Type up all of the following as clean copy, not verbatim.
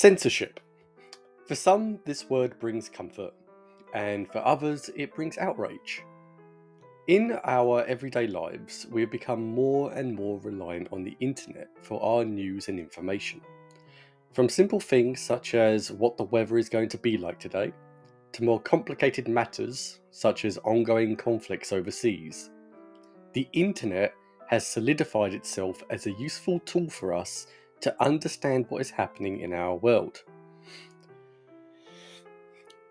Censorship. For some, this word brings comfort, and for others, it brings outrage. In our everyday lives, we have become more and more reliant on the internet for our news and information. From simple things such as what the weather is going to be like today, to more complicated matters such as ongoing conflicts overseas. The internet has solidified itself as a useful tool for us to understand what is happening in our world.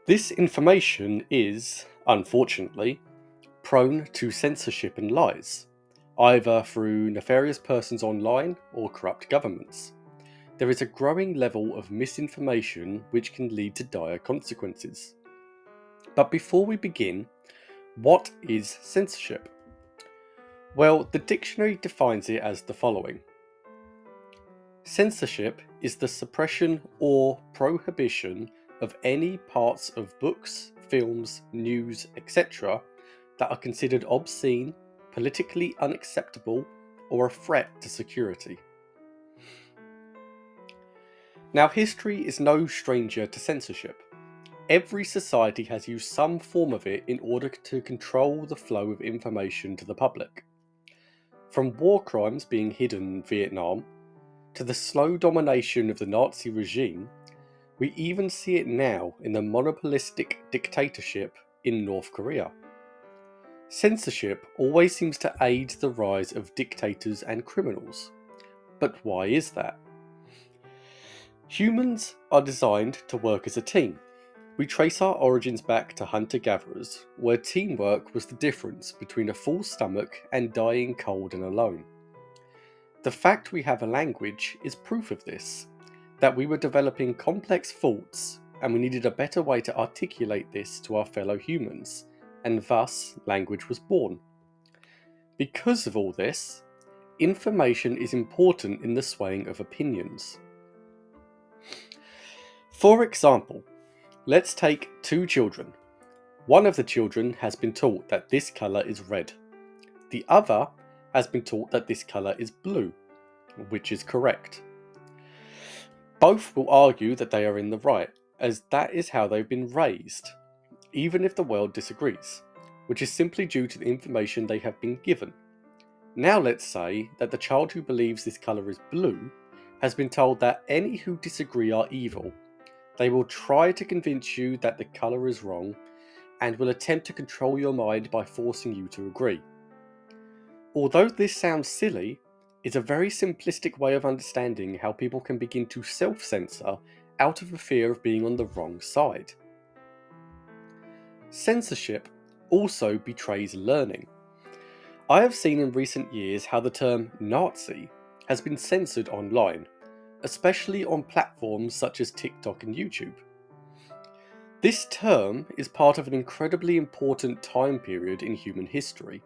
This information is, unfortunately, prone to censorship and lies, either through nefarious persons online or corrupt governments. There is a growing level of misinformation which can lead to dire consequences. But before we begin, what is censorship? Well, the dictionary defines it as the following. Censorship is the suppression or prohibition of any parts of books, films, news, etc. that are considered obscene, politically unacceptable, or a threat to security. Now, history is no stranger to censorship. Every society has used some form of it in order to control the flow of information to the public. From war crimes being hidden in Vietnam, to the slow domination of the Nazi regime, we even see it now in the monopolistic dictatorship in North Korea. Censorship always seems to aid the rise of dictators and criminals. But why is that? Humans are designed to work as a team. We trace our origins back to hunter-gatherers, where teamwork was the difference between a full stomach and dying cold and alone. The fact we have a language is proof of this, that we were developing complex thoughts and we needed a better way to articulate this to our fellow humans, and thus language was born. Because of all this, information is important in the swaying of opinions. For example, let's take two children. One of the children has been taught that this colour is red. The other has been taught that this colour is blue, which is correct. Both will argue that they are in the right, as that is how they've been raised, even if the world disagrees, which is simply due to the information they have been given. Now let's say that the child who believes this colour is blue has been told that any who disagree are evil. They will try to convince you that the colour is wrong and will attempt to control your mind by forcing you to agree. Although this sounds silly, it's a very simplistic way of understanding how people can begin to self-censor out of the fear of being on the wrong side. Censorship also betrays learning. I have seen in recent years how the term Nazi has been censored online, especially on platforms such as TikTok and YouTube. This term is part of an incredibly important time period in human history.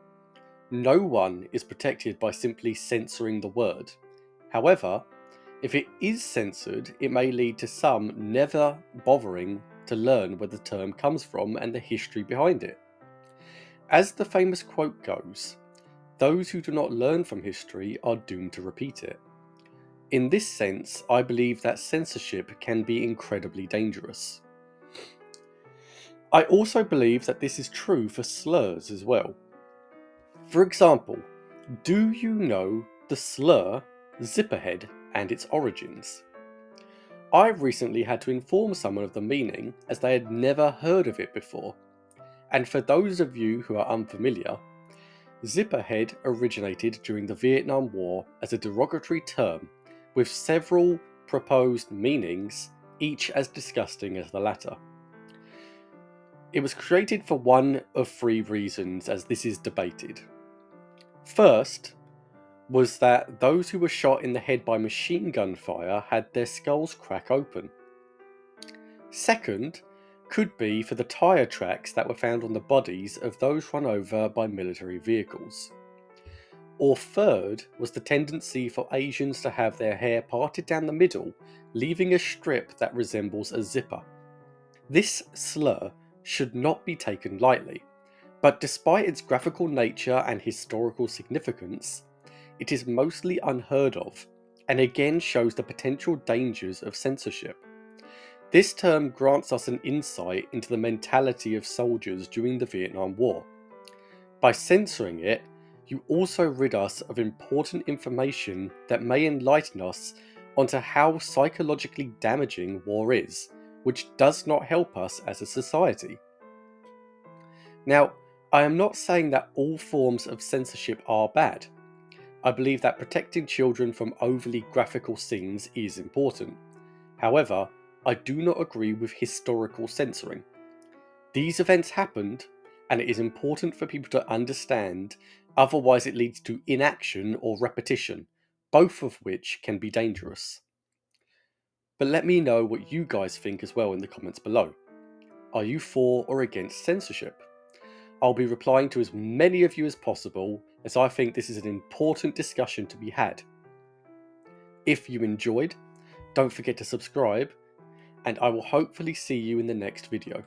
No one is protected by simply censoring the word. However, if it is censored, it may lead to some never bothering to learn where the term comes from and the history behind it. As the famous quote goes, those who do not learn from history are doomed to repeat it. In this sense, I believe that censorship can be incredibly dangerous. I also believe that this is true for slurs as well. For example, do you know the slur zipperhead and its origins? I've recently had to inform someone of the meaning as they had never heard of it before. And for those of you who are unfamiliar, zipperhead originated during the Vietnam War as a derogatory term with several proposed meanings, each as disgusting as the latter. It was created for one of three reasons, as this is debated. First was that those who were shot in the head by machine gun fire had their skulls crack open. Second could be for the tyre tracks that were found on the bodies of those run over by military vehicles. Or third was the tendency for Asians to have their hair parted down the middle, leaving a strip that resembles a zipper. This slur should not be taken lightly, but despite its graphical nature and historical significance, it is mostly unheard of, and again shows the potential dangers of censorship. This term grants us an insight into the mentality of soldiers during the Vietnam War. By censoring it, you also rid us of important information that may enlighten us onto how psychologically damaging war is, which does not help us as a society. Now, I am not saying that all forms of censorship are bad. I believe that protecting children from overly graphical scenes is important. However, I do not agree with historical censoring. These events happened, and it is important for people to understand, otherwise it leads to inaction or repetition, both of which can be dangerous. But let me know what you guys think as well in the comments below. Are you for or against censorship? I'll be replying to as many of you as possible, as I think this is an important discussion to be had. If you enjoyed, don't forget to subscribe, and I will hopefully see you in the next video.